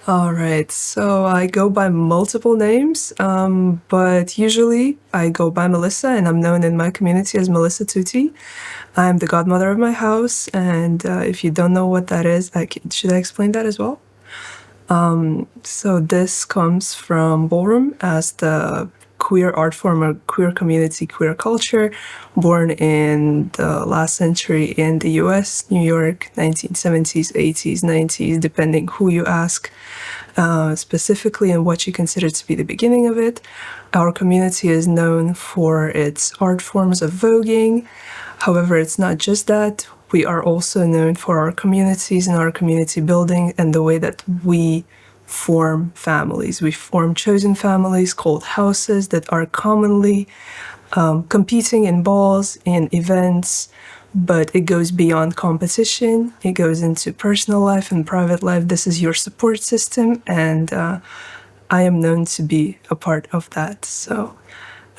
All right, so I go by multiple names, but usually I go by Melissa, and I'm known in my community as Melissa Tutti. I'm the godmother of my house, and if you don't know what that is, should I explain that as well? So this comes from ballroom as the queer art form or queer community, queer culture, born in the last century in the US, New York, 1970s, 80s, 90s, depending who you ask, specifically and what you consider to be the beginning of it. Our community is known for its art forms of voguing. However, it's not just that. We are also known for our communities and our community building and the way that we form families. We form chosen families called houses that are commonly competing in balls, in events, but it goes beyond competition. It goes into personal life and private life. This is your support system, and I am known to be a part of that. So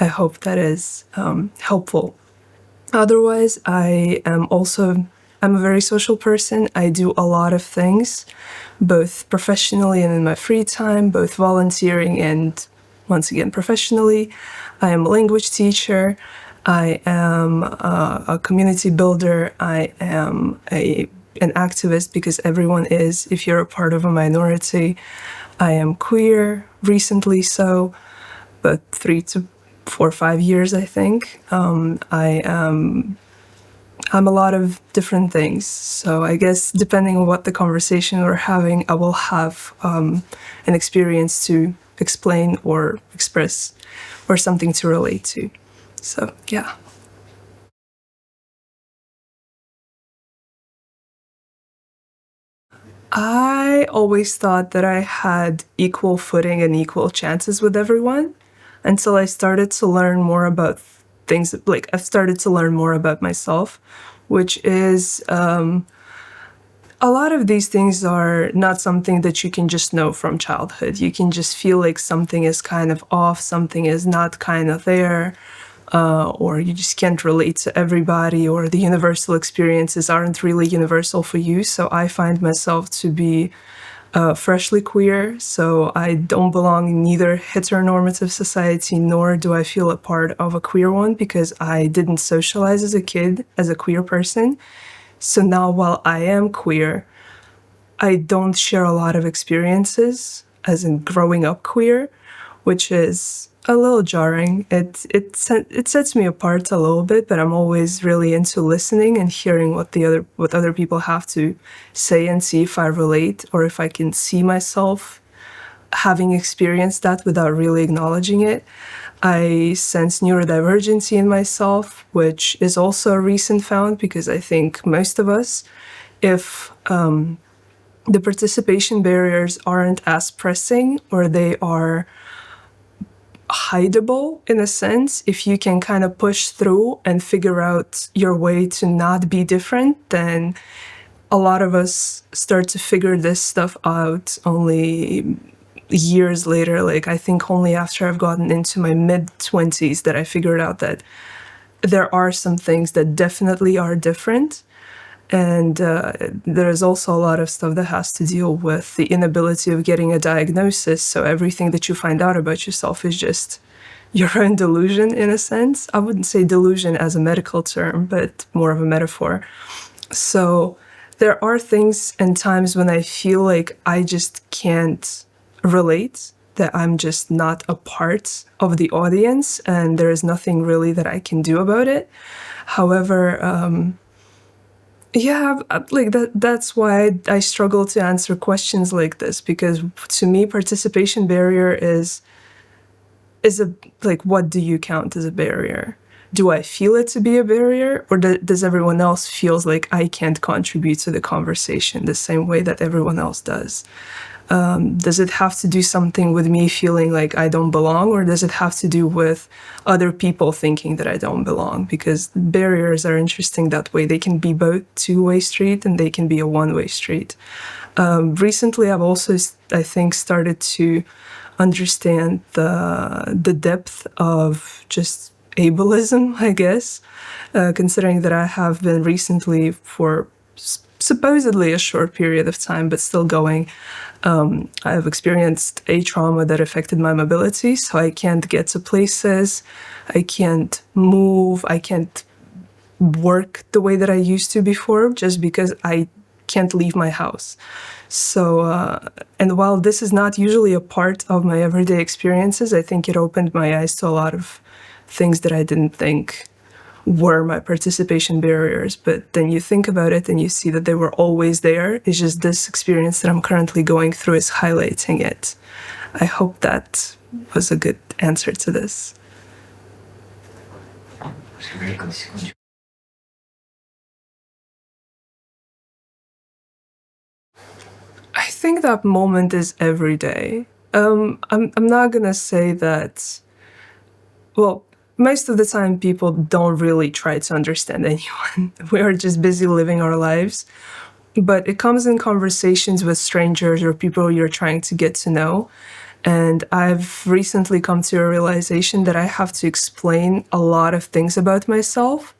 I hope that is helpful. Otherwise, I'm a very social person. I do a lot of things, both professionally and in my free time, both volunteering and, once again, professionally. I am a language teacher. I am a community builder. I am an activist, because everyone is, if you're a part of a minority. I am queer, recently so, but 3 to 4 or 5 years, I think. I'm a lot of different things. So I guess depending on what the conversation we're having, I will have an experience to explain or express or something to relate to. So, yeah. I always thought that I had equal footing and equal chances with everyone until I started to learn more about things. Like, I've started to learn more about myself, which is a lot of these things are not something that you can just know from childhood. You can just feel like something is kind of off, something is not kind of there, or you just can't relate to everybody, or the universal experiences aren't really universal for you. So I find myself to be freshly queer, so I don't belong in neither heteronormative society nor do I feel a part of a queer one, because I didn't socialize as a kid as a queer person. So now, while I am queer, I don't share a lot of experiences, as in growing up queer, which is a little jarring. It sets me apart a little bit, but I'm always really into listening and hearing what other people have to say, and see if I relate or if I can see myself having experienced that without really acknowledging it. I sense neurodivergency in myself, which is also a recent found, because I think most of us, if the participation barriers aren't as pressing, or they are hideable in a sense, if you can kind of push through and figure out your way to not be different, then a lot of us start to figure this stuff out only years later. Like, I think only after I've gotten into my mid-20s that I figured out that there are some things that definitely are different. And there's also a lot of stuff that has to deal with the inability of getting a diagnosis. So everything that you find out about yourself is just your own delusion, in a sense. I wouldn't say delusion as a medical term, but more of a metaphor. So there are things and times when I feel like I just can't relate, that I'm just not a part of the audience, and there is nothing really that I can do about it. However, yeah, like that's why I struggle to answer questions like this, because to me, participation barrier is a, like, what do you count as a barrier? Do I feel it to be a barrier, or does everyone else feels like I can't contribute to the conversation the same way that everyone else does? Does it have to do something with me feeling like I don't belong, or does it have to do with other people thinking that I don't belong? Because barriers are interesting that way. They can be both two-way street and they can be a one-way street. Recently, I've also, I think, started to understand the depth of just ableism, I guess, considering that I have been recently, for supposedly a short period of time, but still going. I've experienced a trauma that affected my mobility, so I can't get to places, I can't move, I can't work the way that I used to before, just because I can't leave my house. So, and while this is not usually a part of my everyday experiences, I think it opened my eyes to a lot of things that I didn't think were my participation barriers. But then you think about it and you see that they were always there. It's just this experience that I'm currently going through is highlighting it. I hope that was a good answer to this. I think that moment is every day. I'm not gonna say that. Well, most of the time, people don't really try to understand anyone. We are just busy living our lives. But it comes in conversations with strangers or people you're trying to get to know. And I've recently come to a realization that I have to explain a lot of things about myself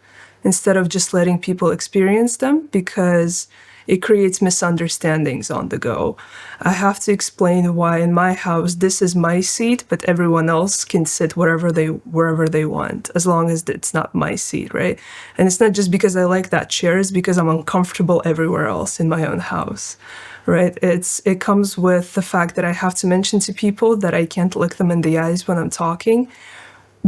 instead of just letting people experience them, because it creates misunderstandings on the go. I have to explain why in my house this is my seat, but everyone else can sit wherever they want, as long as it's not my seat, right? And it's not just because I like that chair, it's because I'm uncomfortable everywhere else in my own house. Right? It comes with the fact that I have to mention to people that I can't look them in the eyes when I'm talking,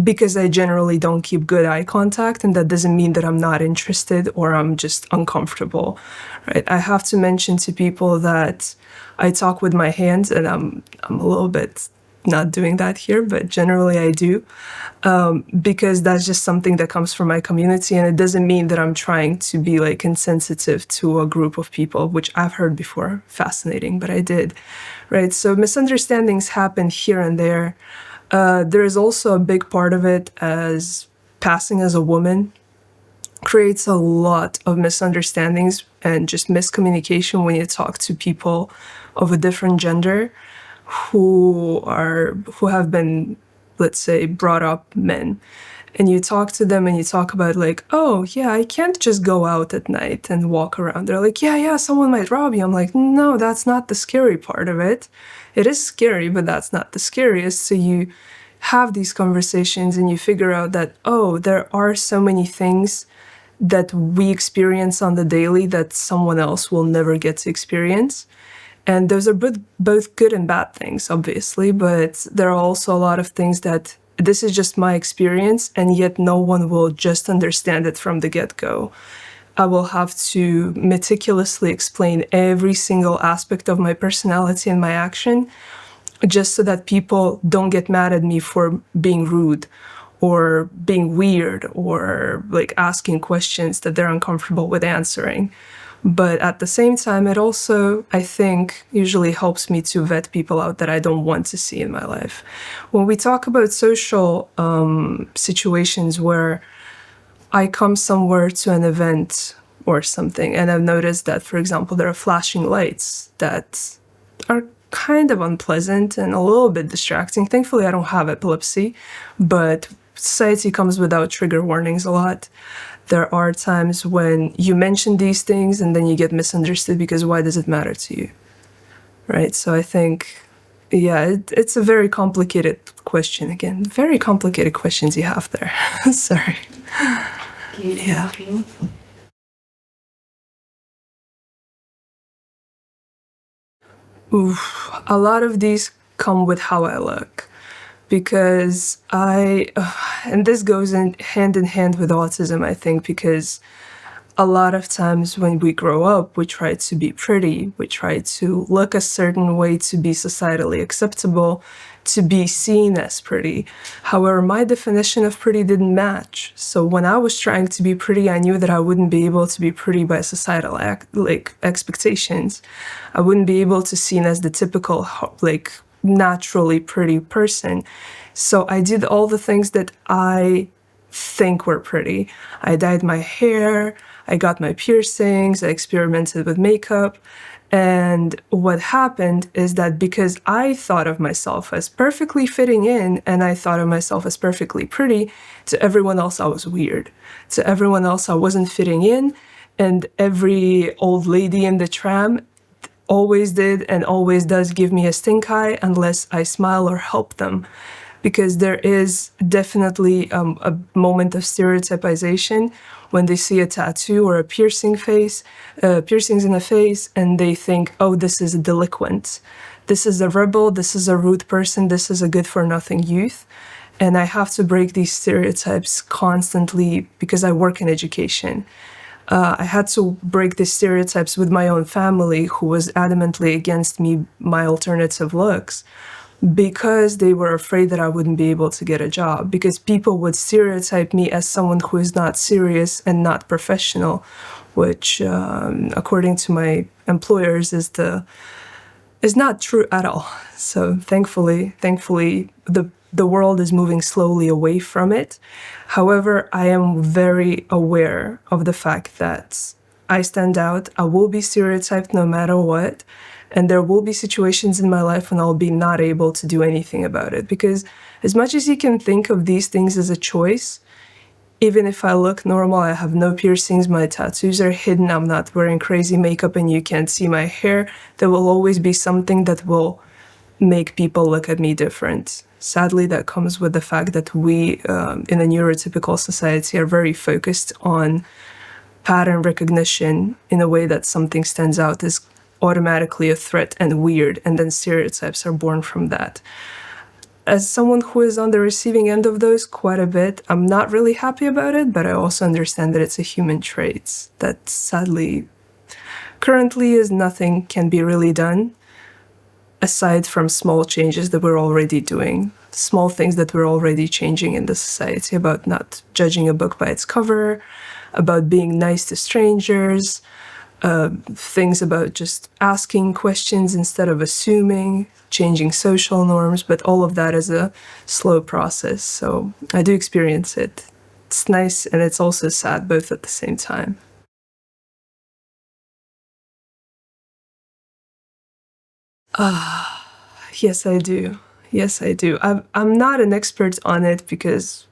because I generally don't keep good eye contact, and that doesn't mean that I'm not interested or I'm just uncomfortable, right? I have to mention to people that I talk with my hands, and I'm a little bit not doing that here, but generally I do, because that's just something that comes from my community, and it doesn't mean that I'm trying to be like insensitive to a group of people, which I've heard before. Fascinating, but I did, right? So misunderstandings happen here and there. There is also a big part of it as passing as a woman creates a lot of misunderstandings and just miscommunication when you talk to people of a different gender who have been, let's say, brought up men. And you talk to them and you talk about like, oh yeah, I can't just go out at night and walk around. They're like, yeah, someone might rob you. I'm like, no, that's not the scary part of it. It is scary, but that's not the scariest. So you have these conversations and you figure out that, oh, there are so many things that we experience on the daily that someone else will never get to experience. And those are both good and bad things, obviously, but there are also a lot of things that this is just my experience, and yet no one will just understand it from the get-go. I will have to meticulously explain every single aspect of my personality and my action, just so that people don't get mad at me for being rude or being weird or like asking questions that they're uncomfortable with answering. But at the same time, it also, I think, usually helps me to vet people out that I don't want to see in my life. When we talk about social situations where I come somewhere to an event or something, and I've noticed that, for example, there are flashing lights that are kind of unpleasant and a little bit distracting. Thankfully, I don't have epilepsy, but society comes without trigger warnings a lot. There are times when you mention these things and then you get misunderstood because why does it matter to you? Right? So I think, yeah, it's a very complicated question. Again, very complicated questions you have there. Sorry. Yeah. Oof. A lot of these come with how I look, because and this goes in hand with autism, I think, because a lot of times when we grow up, we try to be pretty, we try to look a certain way to be societally acceptable, to be seen as pretty. However, my definition of pretty didn't match. So when I was trying to be pretty, I knew that I wouldn't be able to be pretty by societal expectations. I wouldn't be able to be seen as the typical naturally pretty person. So I did all the things that I think were pretty. I dyed my hair, I got my piercings, I experimented with makeup. And what happened is that because I thought of myself as perfectly fitting in and I thought of myself as perfectly pretty, to everyone else I was weird. To everyone else I wasn't fitting in, And every old lady in the tram always did and always does give me a stink eye unless I smile or help them. Because there is definitely a moment of stereotypization when they see a tattoo or a piercings in the face, and they think, oh, this is a delinquent. This is a rebel, this is a rude person, this is a good-for-nothing youth. And I have to break these stereotypes constantly because I work in education. I had to break these stereotypes with my own family, who was adamantly against my alternative looks, because they were afraid that I wouldn't be able to get a job, because people would stereotype me as someone who is not serious and not professional, which, according to my employers, is not true at all. So thankfully, the world is moving slowly away from it. However, I am very aware of the fact that I stand out. I will be stereotyped no matter what. And there will be situations in my life when I'll be not able to do anything about it. Because as much as you can think of these things as a choice, even if I look normal, I have no piercings, my tattoos are hidden, I'm not wearing crazy makeup and you can't see my hair, there will always be something that will make people look at me different. Sadly, that comes with the fact that we, in a neurotypical society, are very focused on pattern recognition in a way that something stands out as automatically a threat and weird, and then stereotypes are born from that. As someone who is on the receiving end of those quite a bit, I'm not really happy about it, but I also understand that it's a human trait that sadly, currently, is nothing can be really done aside from small changes that we're already doing, small things that we're already changing in the society, about not judging a book by its cover, about being nice to strangers, things about just asking questions instead of assuming, changing social norms, but all of that is a slow process. So I do experience it. It's nice and it's also sad both at the same time. Yes, I do. Yes, I do. I'm not an expert on it because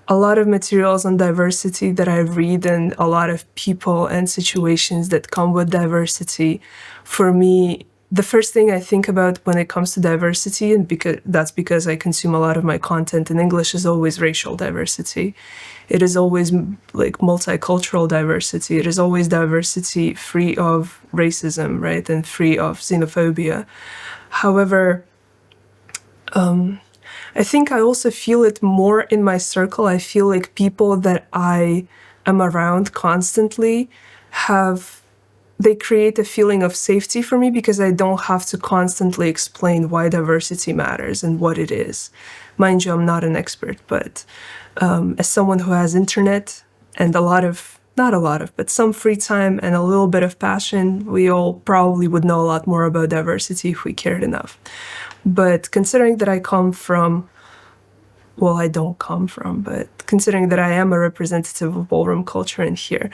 a lot of materials on diversity that I read and a lot of people and situations that come with diversity, for me, the first thing I think about when it comes to diversity, and because I consume a lot of my content in English, is always racial diversity. It is always like multicultural diversity. It is always diversity free of racism, right? And free of xenophobia. However, I think I also feel it more in my circle. I feel like people that I am around constantly they create a feeling of safety for me because I don't have to constantly explain why diversity matters and what it is. Mind you, I'm not an expert, but as someone who has internet and but some free time and a little bit of passion, we all probably would know a lot more about diversity if we cared enough. But considering that I don't come from, but considering that I am a representative of ballroom culture in here,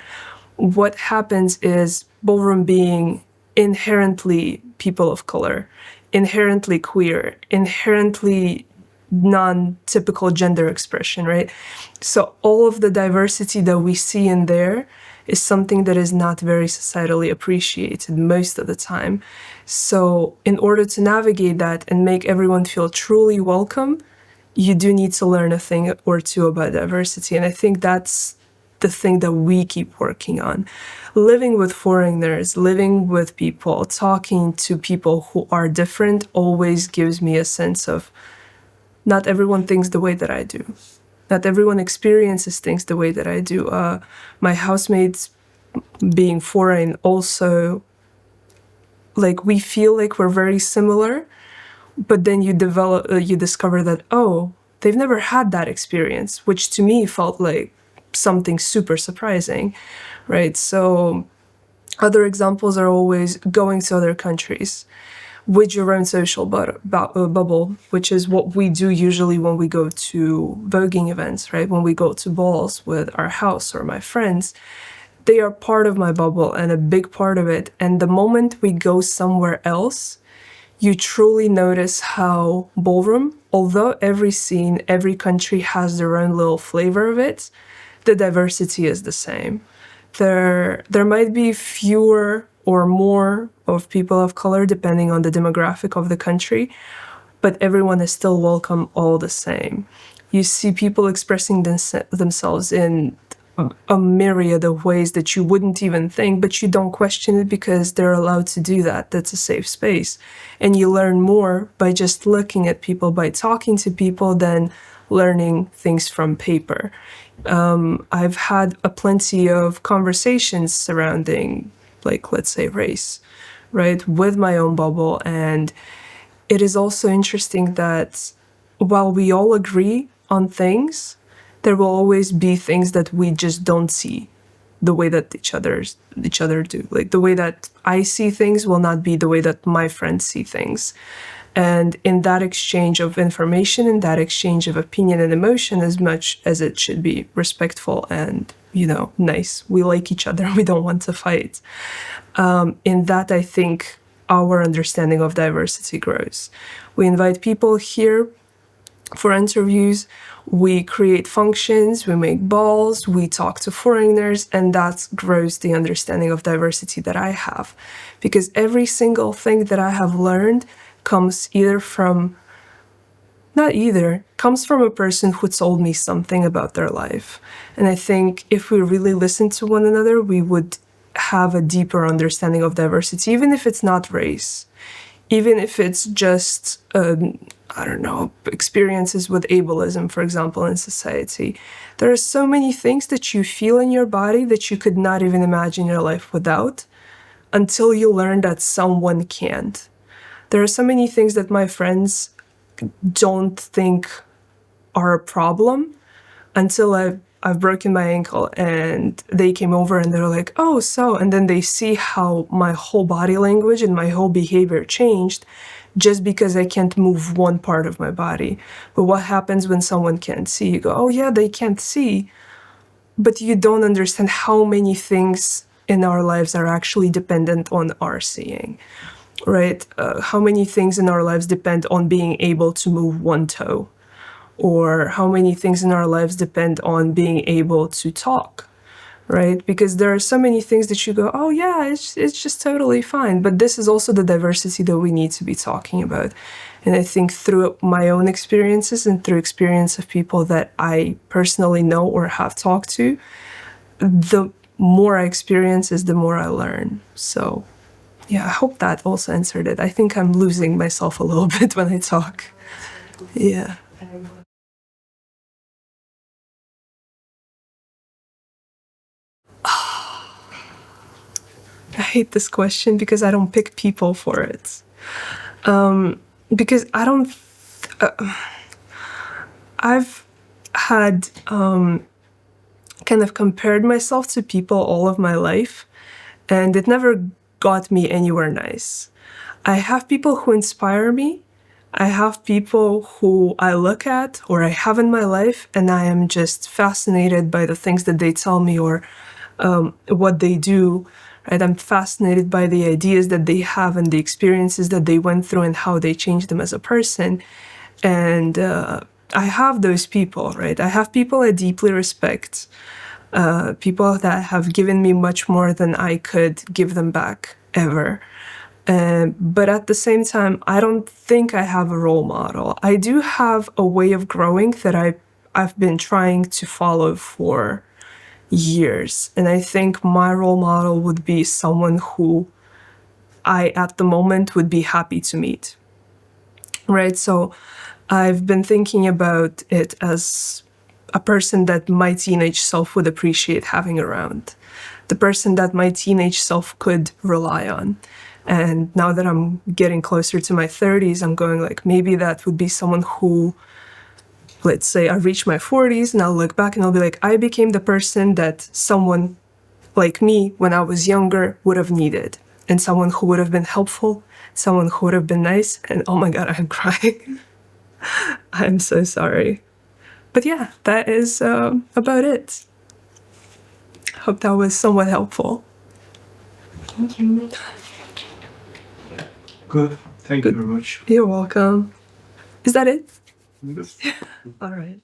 what happens is ballroom being inherently people of color, inherently queer, inherently non-typical gender expression, right? So all of the diversity that we see in there is something that is not very societally appreciated most of the time. So in order to navigate that and make everyone feel truly welcome, you do need to learn a thing or two about diversity. And I think that's the thing that we keep working on. Living with foreigners, living with people, talking to people who are different always gives me a sense of not everyone thinks the way that I do. Not everyone experiences things the way that I do. My housemates being foreign also, like, we feel like we're very similar, but then you discover that, oh, they've never had that experience, which to me felt like something super surprising, right? So other examples are always going to other countries with your own social bubble, which is what we do usually when we go to voguing events, right? When we go to balls with our house or my friends, they are part of my bubble and a big part of it. And the moment we go somewhere else, you truly notice how ballroom, although every scene, every country has their own little flavor of it, the diversity is the same. There might be fewer or more of people of color depending on the demographic of the country, but everyone is still welcome all the same. You see people expressing themselves in a myriad of ways that you wouldn't even think, but you don't question it because they're allowed to do that. That's a safe space. And you learn more by just looking at people, by talking to people, than learning things from paper. I've had plenty of conversations surrounding, like, let's say, race, right, with my own bubble. And it is also interesting that while we all agree on things, there will always be things that we just don't see the way that each other do. Like, the way that I see things will not be the way that my friends see things. And in that exchange of information, in that exchange of opinion and emotion, as much as it should be respectful and, nice, we like each other, we don't want to fight. In that, I think our understanding of diversity grows. We invite people here for interviews, we create functions, we make balls, we talk to foreigners, and that grows the understanding of diversity that I have. Because every single thing that I have learned comes comes from a person who told me something about their life. And I think if we really listen to one another, we would have a deeper understanding of diversity, even if it's not race, even if it's just, experiences with ableism, for example, in society. There are so many things that you feel in your body that you could not even imagine your life without until you learn that someone can't. There are so many things that my friends don't think are a problem until I've broken my ankle and they came over and they're like, oh, so, and then they see how my whole body language and my whole behavior changed just because I can't move one part of my body. But what happens when someone can't see? You go, oh yeah, they can't see, but you don't understand how many things in our lives are actually dependent on our seeing, right? How many things in our lives depend on being able to move one toe, or how many things in our lives depend on being able to talk, right? Because there are so many things that you go, oh yeah, it's just totally fine. But this is also the diversity that we need to be talking about. And I think through my own experiences and through experience of people that I personally know or have talked to, the more I experience is the more I learn. So yeah, I hope that also answered it. I think I'm losing myself a little bit when I talk. Yeah. I hate this question because I don't pick people for it. Because I don't. I've had kind of compared myself to people all of my life, and it never got me anywhere nice. I have people who inspire me. I have people who I look at or I have in my life, and I am just fascinated by the things that they tell me or what they do. Right? I'm fascinated by the ideas that they have and the experiences that they went through and how they changed them as a person. And I have those people, right? I have people I deeply respect, people that have given me much more than I could give them back ever. But at the same time, I don't think I have a role model. I do have a way of growing that I've been trying to follow for years. And I think my role model would be someone who I, at the moment, would be happy to meet. Right? So I've been thinking about it as a person that my teenage self would appreciate having around. The person that my teenage self could rely on. And now that I'm getting closer to my 30s, I'm going like, maybe that would be someone who, let's say I reach my 40s and I'll look back and I'll be like, I became the person that someone like me when I was younger would have needed. And someone who would have been helpful, someone who would have been nice. And oh my God, I'm crying. I'm so sorry. But yeah, that is about it. Hope that was somewhat helpful. Thank you. Good. Thank you very much. You're welcome. Is that it? Yes. All right.